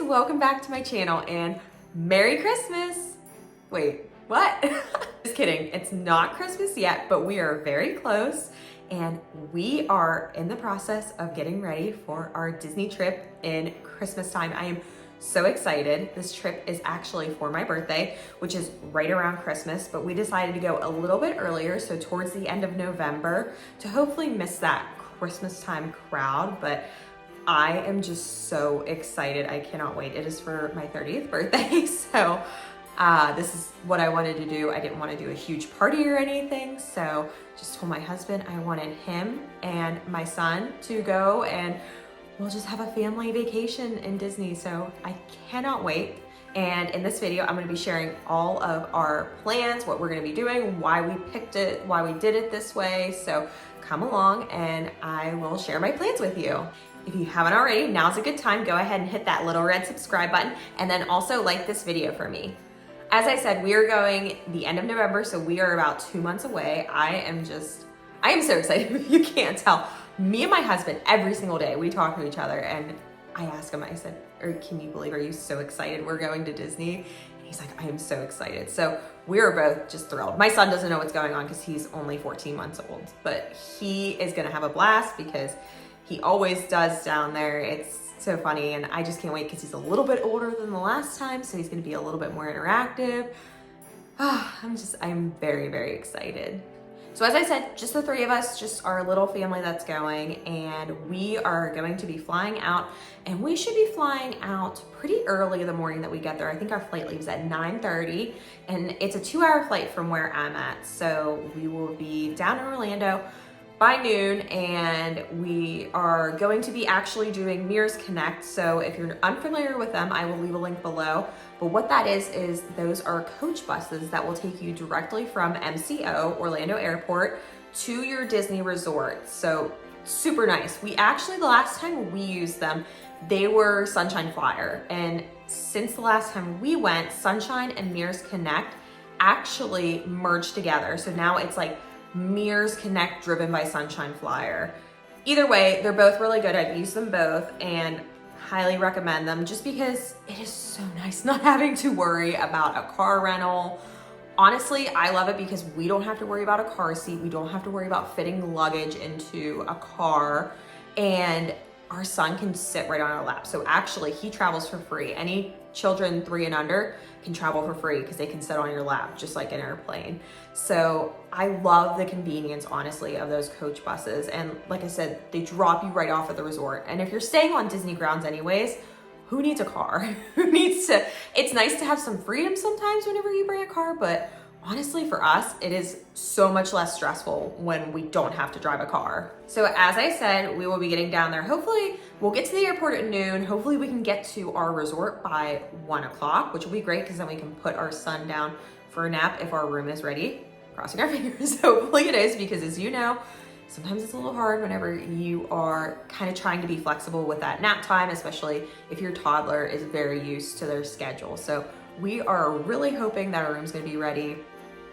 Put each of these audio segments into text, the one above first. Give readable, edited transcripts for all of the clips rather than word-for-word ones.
welcome back to my channel and Merry Christmas. Wait, what? Just kidding, it's not Christmas yet, but we are very close and we are in the process of getting ready for our Disney trip in Christmas time. I am so excited. This trip is actually for my birthday, which is right around Christmas, but we decided to go a little bit earlier, so towards the end of November, to hopefully miss that Christmas time crowd. But I am just so excited. I cannot wait. It is for my 30th birthday. So this is what I wanted to do. I didn't want to do a huge party or anything. So just told my husband I wanted him and my son to go and we'll just have a family vacation in Disney. So I cannot wait. And in this video, I'm going to be sharing all of our plans, what we're going to be doing, why we picked it, why we did it this way. So come along and I will share my plans with you. If you haven't already, now's a good time. Go ahead and hit that little red subscribe button and then also like this video for me. As I said, we are going the end of November, so we are about 2 months away. I am so excited. If you can't tell. Me and my husband, every single day, we talk to each other and I asked him, I said, can you believe, are you so excited we're going to Disney? And he's like, I am so excited. So we're both just thrilled. My son doesn't know what's going on because he's only 14 months old, but he is gonna have a blast because he always does down there. It's so funny and I just can't wait because he's a little bit older than the last time, so he's gonna be a little bit more interactive. I'm very, very excited. So as I said, just the three of us, just our little family that's going, and we are going to be flying out, and we should be flying out pretty early the morning that we get there. I think our flight leaves at 9:30, and it's a 2-hour flight from where I'm at. So we will be down in Orlando by noon, and we are going to be actually doing Mears Connect. So if you're unfamiliar with them, I will leave a link below. But what that is those are coach buses that will take you directly from MCO, Orlando Airport, to your Disney resort. So super nice. The last time we used them, they were Sunshine Flyer. And since the last time we went, Sunshine and Mears Connect actually merged together. So now it's like Mears Connect driven by Sunshine Flyer. Either way, they're both really good. I've used them both and highly recommend them just because it is so nice not having to worry about a car rental. Honestly, I love it because we don't have to worry about a car seat. We don't have to worry about fitting luggage into a car, and our son can sit right on our lap. So actually he travels for free. Any children 3 and under can travel for free because they can sit on your lap just like an airplane. So I love the convenience, honestly, of those coach buses. And like I said, they drop you right off at the resort. And if you're staying on Disney grounds anyways, who needs a car? It's nice to have some freedom sometimes whenever you bring a car, but honestly, for us, it is so much less stressful when we don't have to drive a car. So as I said, we will be getting down there. Hopefully we'll get to the airport at noon. Hopefully we can get to our resort by 1 o'clock, which will be great because then we can put our son down for a nap if our room is ready. Crossing our fingers. Hopefully it is, because as you know, sometimes it's a little hard whenever you are kind of trying to be flexible with that nap time, especially if your toddler is very used to their schedule. So we are really hoping that our room's gonna be ready.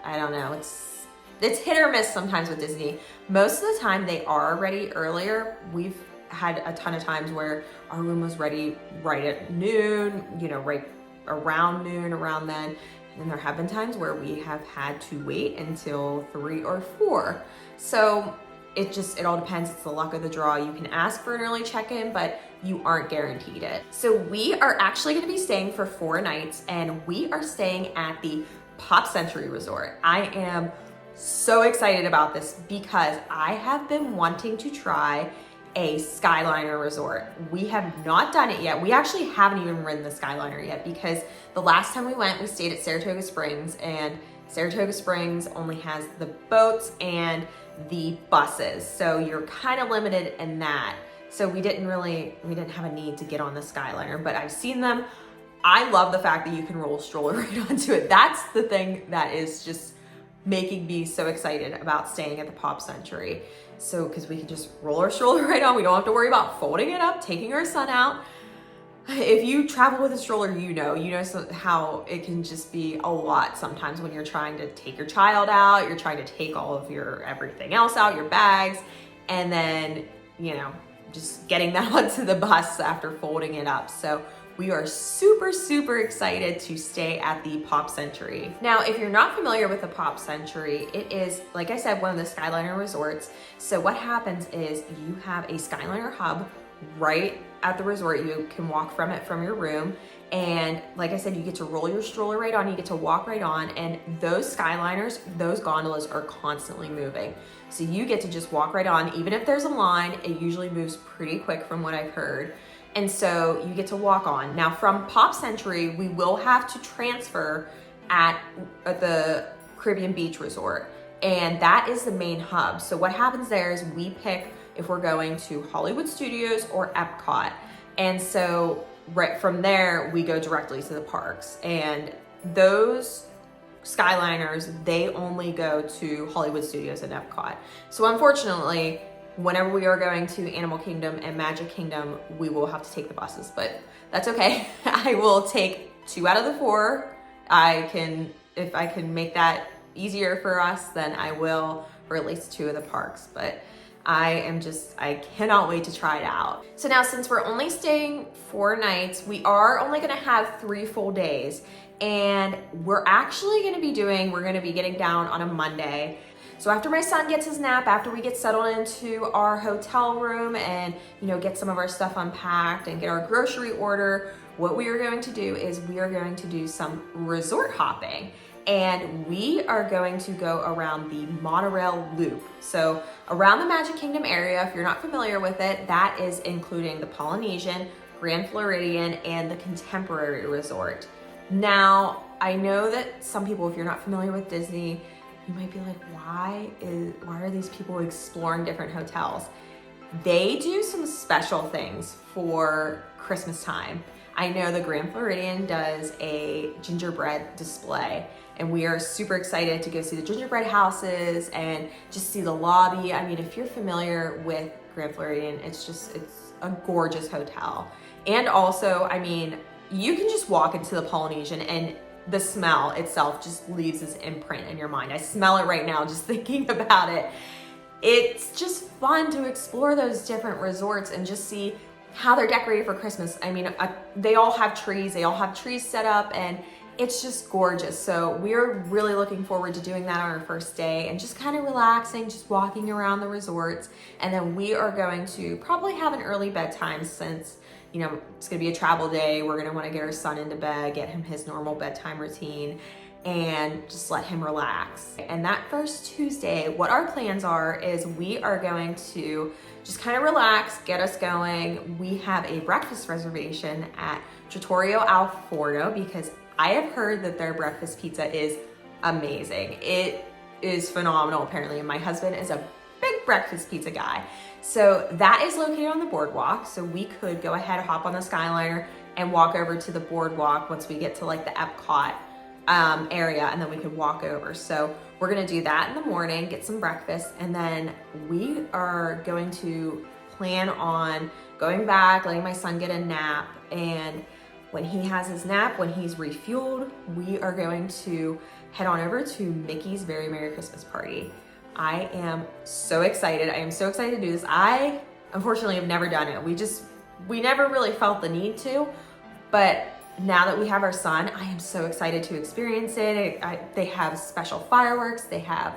I don't know, it's hit or miss sometimes with Disney. Most of the time they are ready earlier. We've had a ton of times where our room was ready right at noon, right around noon, around then. And there have been times where we have had to wait until 3 or 4. So it all depends. It's the luck of the draw. You can ask for an early check-in, but you aren't guaranteed it. So we are actually gonna be staying for 4 nights, and we are staying at the Pop Century Resort. I am so excited about this because I have been wanting to try a Skyliner resort. We have not done it yet. We actually haven't even ridden the Skyliner yet because the last time we went, we stayed at Saratoga Springs, and Saratoga Springs only has the boats and the buses. So you're kind of limited in that. So we didn't have a need to get on the Skyliner, but I've seen them. I love the fact that you can roll a stroller right onto it. That's the thing that is just making me so excited about staying at the Pop Century. So, because we can just roll our stroller right on. We don't have to worry about folding it up, taking our son out. If you travel with a stroller, you know how it can just be a lot sometimes when you're trying to take your child out, you're trying to take all of your everything else out, your bags, and then, just getting that onto the bus after folding it up. So we are super, super excited to stay at the Pop Century. Now, if you're not familiar with the Pop Century, it is, like I said, one of the Skyliner resorts. So what happens is you have a Skyliner hub right at the resort. You can walk from it from your room. And like I said, you get to roll your stroller right on, you get to walk right on, and those Skyliners, those gondolas are constantly moving. So you get to just walk right on. Even if there's a line, it usually moves pretty quick from what I've heard. And so you get to walk on. Now from Pop Century, we will have to transfer at the Caribbean Beach Resort. And that is the main hub. So what happens there is we pick if we're going to Hollywood Studios or Epcot. And so right from there, we go directly to the parks. And those Skyliners, they only go to Hollywood Studios and Epcot. So unfortunately, whenever we are going to Animal Kingdom and Magic Kingdom, we will have to take the buses, but that's okay. I will take 2 out of the 4. If I can make that easier for us, then I will, for at least 2 of the parks. But I cannot wait to try it out. So now, since we're only staying 4 nights, we are only gonna have 3 full days. And we're gonna be getting down on a Monday. So after my son gets his nap, after we get settled into our hotel room and, get some of our stuff unpacked and get our grocery order, what we are going to do is we are going to do some resort hopping. And we are going to go around the monorail loop. So around the Magic Kingdom area, if you're not familiar with it, that is including the Polynesian, Grand Floridian, and the Contemporary Resort. Now, I know that some people, if you're not familiar with Disney, you might be like, why are these people exploring different hotels? They do some special things for Christmas time. I know the Grand Floridian does a gingerbread display, and we are super excited to go see the gingerbread houses and just see the lobby. I mean, if you're familiar with Grand Floridian, it's a gorgeous hotel. And also, I mean, you can just walk into the Polynesian and the smell itself just leaves its imprint in your mind. I smell it right now just thinking about it. It's just fun to explore those different resorts and just see how they're decorated for Christmas. I mean, they all have trees. They all have trees set up, and it's just gorgeous. So we're really looking forward to doing that on our first day and just kind of relaxing, just walking around the resorts. And then we are going to probably have an early bedtime since, it's gonna be a travel day. We're gonna wanna get our son into bed, get him his normal bedtime routine, and just let him relax. And that first Tuesday, what our plans are is we are going to just kind of relax, get us going. We have a breakfast reservation at Trattoria Al Forno because I have heard that their breakfast pizza is amazing. It is phenomenal, apparently, and my husband is a big breakfast pizza guy. So that is located on the boardwalk, so we could go ahead, hop on the Skyliner, and walk over to the boardwalk once we get to like the Epcot area, and then we could walk over. So we're gonna do that in the morning, get some breakfast, and then we are going to plan on going back, letting my son get a nap, and when he has his nap, when he's refueled, we are going to head on over to Mickey's Very Merry Christmas Party. I am so excited. I am so excited to do this. I unfortunately have never done it. We never really felt the need to, but now that we have our son, I am so excited to experience it. They have special fireworks. They have,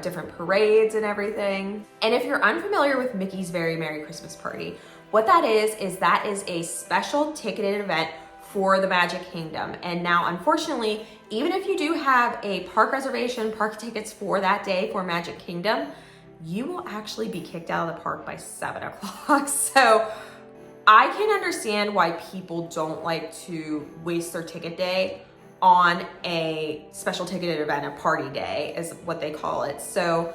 different parades and everything. And if you're unfamiliar with Mickey's Very Merry Christmas Party, what that is a special ticketed event for the Magic Kingdom. And now, unfortunately, even if you do have a park reservation, park tickets for that day for Magic Kingdom, you will actually be kicked out of the park by 7 o'clock. So I can understand why people don't like to waste their ticket day on a special ticketed event, a party day is what they call it. So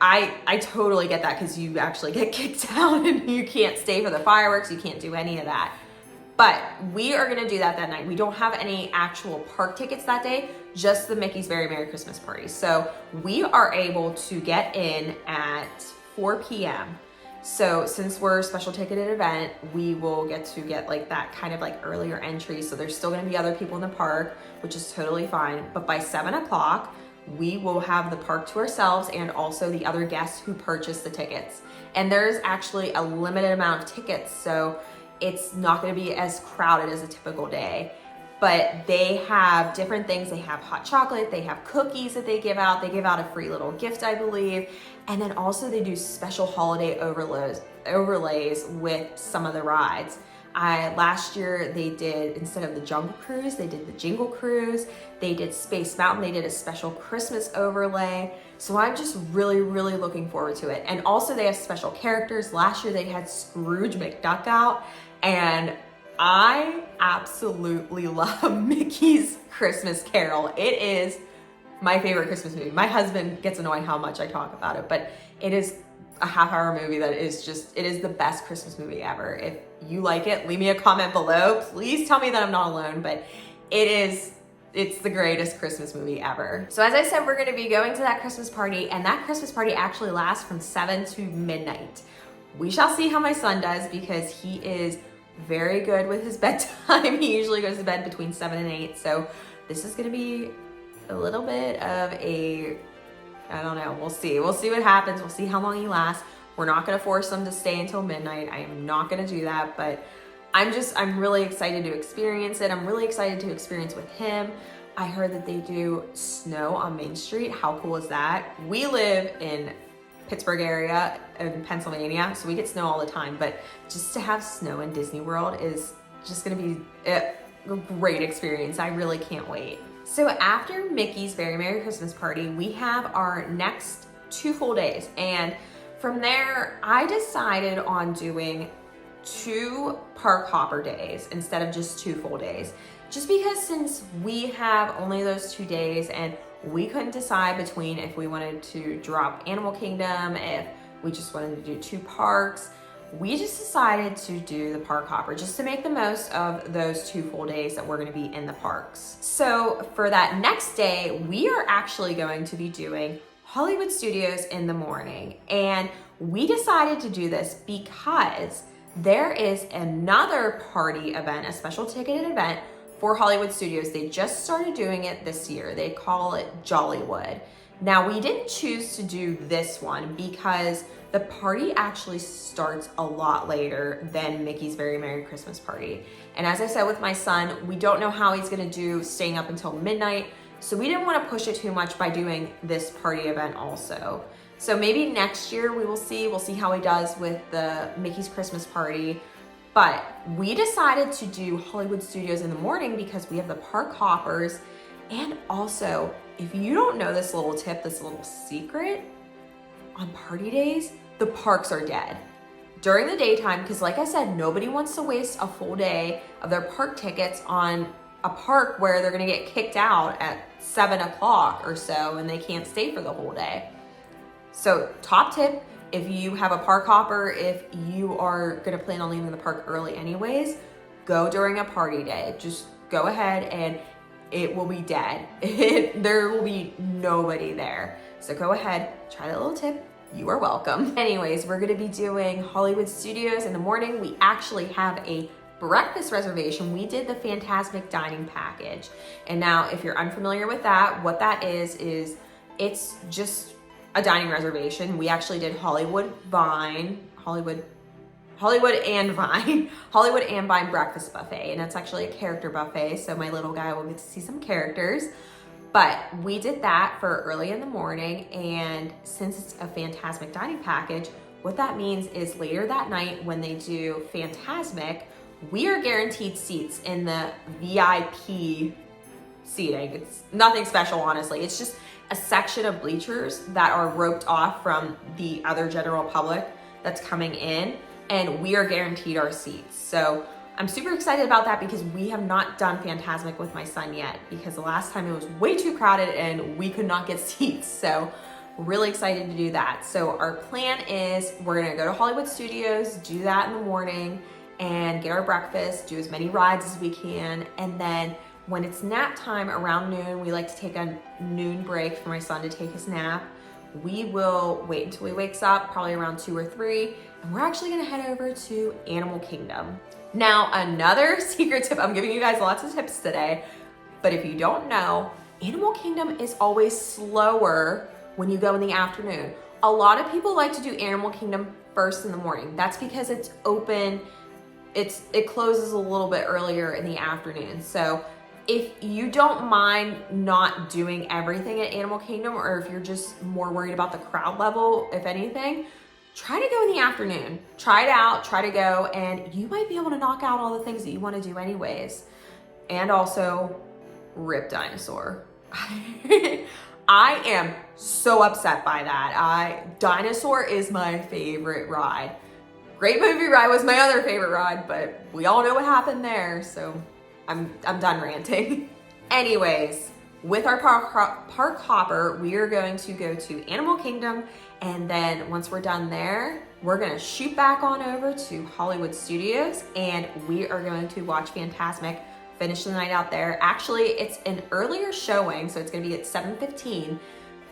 I totally get that, because you actually get kicked out and you can't stay for the fireworks, you can't do any of that. But we are gonna do that night. We don't have any actual park tickets that day, just the Mickey's Very Merry Christmas Party. So we are able to get in at 4 p.m. So since we're a special ticketed event, we will get like that kind of like earlier entry. So there's still gonna be other people in the park, which is totally fine. But by 7 o'clock, we will have the park to ourselves and also the other guests who purchase the tickets. And there's actually a limited amount of tickets. So it's not gonna be as crowded as a typical day. But they have different things. They have hot chocolate, they have cookies that they give out. They give out a free little gift, I believe. And then also they do special holiday overlays with some of the rides. Last year they did, instead of the Jungle Cruise, they did the Jingle Cruise. They did Space Mountain. They did a special Christmas overlay. So I'm just really, really looking forward to it. And also they have special characters. Last year they had Scrooge McDuck out, and I absolutely love Mickey's Christmas Carol. It is my favorite Christmas movie. My husband gets annoyed how much I talk about it, but it is a half-hour movie that is just, it is the best Christmas movie ever. If you like it, leave me a comment below. Please tell me that I'm not alone, but it's the greatest Christmas movie ever. So as I said, we're gonna be going to that Christmas party, and that Christmas party actually lasts from 7 to midnight. We shall see how my son does, because he is very good with his bedtime. He usually goes to bed between 7 and 8. So this is gonna be a little bit of I don't know, we'll see. We'll see what happens. We'll see how long he lasts. We're not gonna force him to stay until midnight. I am not gonna do that, but I'm really excited to experience it. I'm really excited to experience with him. I heard that they do snow on Main Street. How cool is that? We live in Pittsburgh area in Pennsylvania, so we get snow all the time, but just to have snow in Disney World is just gonna be a great experience. I really can't wait. So after Mickey's Very Merry Christmas Party, we have our next 2 full days, and from there I decided on doing 2 park hopper days instead of just 2 full days, just because since we have only those 2 days and we couldn't decide between if we wanted to drop Animal Kingdom, if we just wanted to do 2 parks, we just decided to do the park hopper just to make the most of those 2 full days that we're gonna be in the parks. So for that next day, we are actually going to be doing Hollywood Studios in the morning. And we decided to do this because there is another party event, a special ticketed event for Hollywood Studios. They just started doing it this year. They call it Jollywood. Now, we didn't choose to do this one because the party actually starts a lot later than Mickey's Very Merry Christmas Party. And as I said with my son, we don't know how he's gonna do staying up until midnight, so we didn't wanna push it too much by doing this party event also. So maybe next year we'll see how he does with the Mickey's Christmas Party. But we decided to do Hollywood Studios in the morning because we have the park hoppers. And also, if you don't know this little tip, this little secret, on party days, the parks are dead. During the daytime, because like I said, nobody wants to waste a full day of their park tickets on a park where they're gonna get kicked out at 7 o'clock or so and they can't stay for the whole day. So top tip, if you have a park hopper, if you are gonna plan on leaving the park early anyways, go during a party day. Just go ahead and it will be dead. There will be nobody there. So go ahead, try that little tip. You are welcome. Anyways, we're gonna be doing Hollywood Studios in the morning. We actually have a breakfast reservation. We did the Fantasmic Dining Package. And now if you're unfamiliar with that, what that is it's just a dining reservation. We actually did Hollywood and Vine breakfast buffet, and that's actually a character buffet, so my little guy will get to see some characters. But we did that for early in the morning, and since it's a Fantasmic Dining Package, what that means is later that night when they do Fantasmic, we are guaranteed seats in the VIP seating. It's nothing special, honestly. It's just a section of bleachers that are roped off from the other general public that's coming in, and we are guaranteed our seats. So I'm super excited about that because we have not done Fantasmic with my son yet, because the last time it was way too crowded and we could not get seats. So really excited to do that. So our plan is we're gonna go to Hollywood Studios, do that in the morning, and get our breakfast, do as many rides as we can, and then when it's nap time around noon, we like to take a noon break for my son to take his nap. We will wait until he wakes up, probably around 2 or 3, and we're actually gonna head over to Animal Kingdom. Now, another secret tip, I'm giving you guys lots of tips today, but if you don't know, Animal Kingdom is always slower when you go in the afternoon. A lot of people like to do Animal Kingdom first in the morning. That's because it's open it closes a little bit earlier in the afternoon. So if you don't mind not doing everything at Animal Kingdom, or if you're just more worried about the crowd level, if anything, try to go in the afternoon. Try it out, try to go, and you might be able to knock out all the things that you want to do anyways. And also, Rip Dinosaur. I am so upset by that. Dinosaur is my favorite ride. Great Movie Ride was my other favorite ride, but we all know what happened there, so I'm done ranting. Anyways, with our park hopper, we are going to go to Animal Kingdom, and then once we're done there, we're gonna shoot back on over to Hollywood Studios, and we are going to watch Fantasmic, finish the night out there. Actually, it's an earlier showing, so it's gonna be at 7:15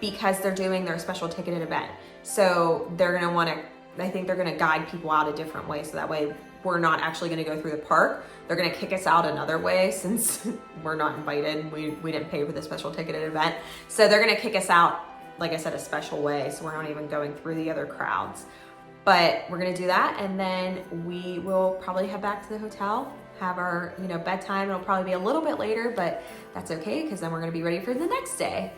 because they're doing their special ticketed event. So they're gonna wanna, I think they're gonna guide people out a different way, so that way we're not actually gonna go through the park. They're gonna kick us out another way since we're not invited. We didn't pay for the special ticketed event. So they're gonna kick us out, like I said, a special way, so we're not even going through the other crowds. But we're gonna do that, and then we will probably head back to the hotel, have our bedtime. It'll probably be a little bit later, but that's okay, because then we're gonna be ready for the next day.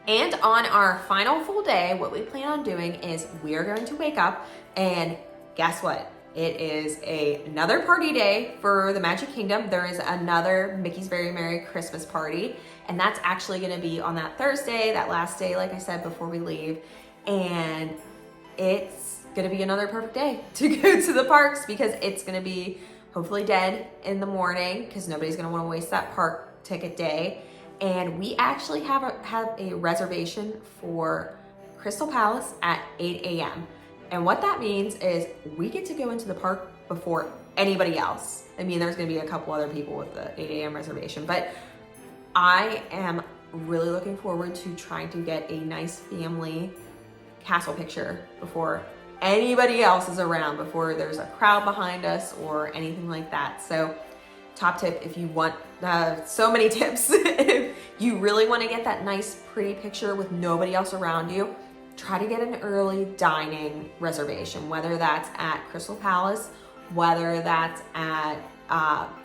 And on our final full day, what we plan on doing is we are going to wake up, and guess what? It is another party day for the Magic Kingdom. There is another Mickey's Very Merry Christmas party, and that's actually gonna be on that Thursday, that last day, like I said, before we leave. And it's gonna be another perfect day to go to the parks, because it's gonna be hopefully dead in the morning, because nobody's gonna wanna waste that park ticket day. And we actually have a reservation for Crystal Palace at 8 a.m. And what that means is we get to go into the park before anybody else. I mean, there's gonna be a couple other people with the 8 a.m. reservation, but I am really looking forward to trying to get a nice family castle picture before anybody else is around, before there's a crowd behind us or anything like that. So top tip, if you want, so many tips, if you really want to get that nice pretty picture with nobody else around you, try to get an early dining reservation, whether that's at Crystal Palace, whether that's at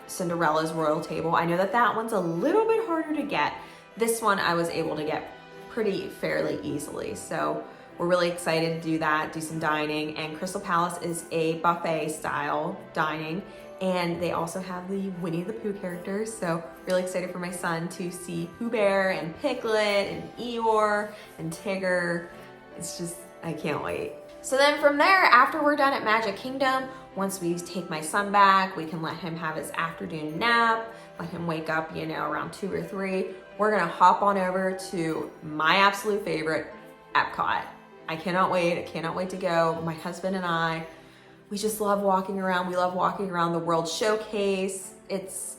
Cinderella's Royal Table. I know that one's a little bit harder to get. This one I was able to get pretty fairly easily, so we're really excited to do that, do some dining. And Crystal Palace is a buffet style dining, and they also have the Winnie the Pooh characters, so really excited for my son to see Pooh Bear and Piglet and Eeyore and Tigger. It's just, I can't wait. So then from there, after we're done at Magic Kingdom, once we take my son back, we can let him have his afternoon nap, let him wake up, around 2 or 3. We're gonna hop on over to my absolute favorite, Epcot. I cannot wait to go. My husband and I, we just love walking around. We love walking around the World Showcase.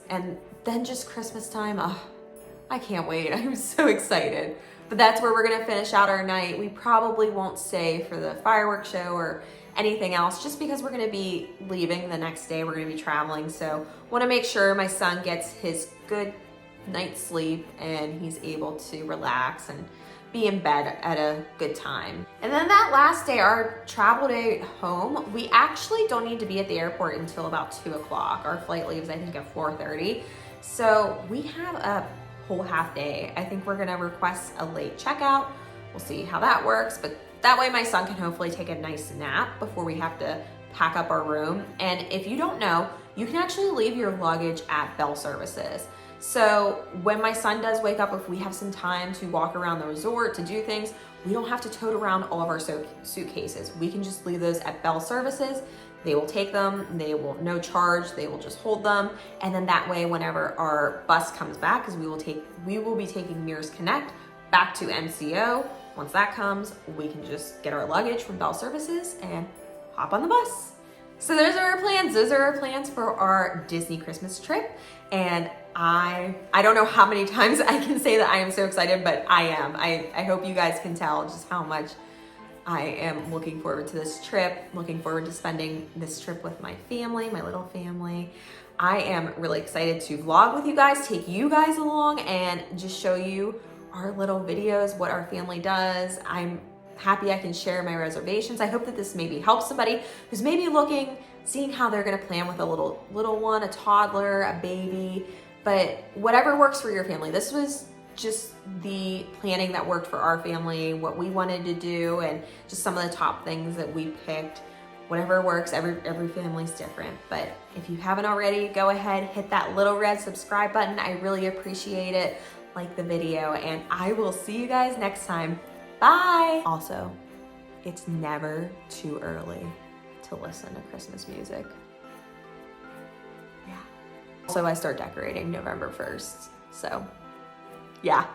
And then just Christmas time, I can't wait. I'm so excited. But that's where we're gonna finish out our night. We probably won't stay for the fireworks show or anything else, just because we're gonna be leaving the next day. We're gonna be traveling, so wanna make sure my son gets his good night's sleep and he's able to relax and be in bed at a good time. And then that last day, our travel day home, we actually don't need to be at the airport until about 2 o'clock. Our flight leaves, I think, at 4:30. So we have a whole half day. I think we're gonna request a late checkout. We'll see how that works, but that way my son can hopefully take a nice nap before we have to pack up our room. And if you don't know, you can actually leave your luggage at Bell Services. So when my son does wake up, if we have some time to walk around the resort, to do things, we don't have to tote around all of our suitcases. We can just leave those at Bell Services. They will take them, they will, no charge, they will just hold them. And then that way, whenever our bus comes back, because we will be taking Mears Connect back to MCO. Once that comes, we can just get our luggage from Bell Services and hop on the bus. So those are our plans. Those are our plans for our Disney Christmas trip. And I don't know how many times I can say that I am so excited, but I am. I hope you guys can tell just how much I am looking forward to this trip, looking forward to spending this trip with my family, my little family. I am really excited to vlog with you guys, take you guys along, and just show you our little videos, what our family does. I'm happy I can share my reservations. I hope that this maybe helps somebody who's maybe looking seeing how they're gonna plan with a little one, a toddler, a baby, but whatever works for your family. This was just the planning that worked for our family, what we wanted to do, and just some of the top things that we picked. Whatever works, every family's different. But if you haven't already, go ahead, hit that little red subscribe button. I really appreciate it. Like the video, and I will see you guys next time. Bye. Also, it's never too early to listen to Christmas music. Yeah. Also, I start decorating November 1st. So, yeah.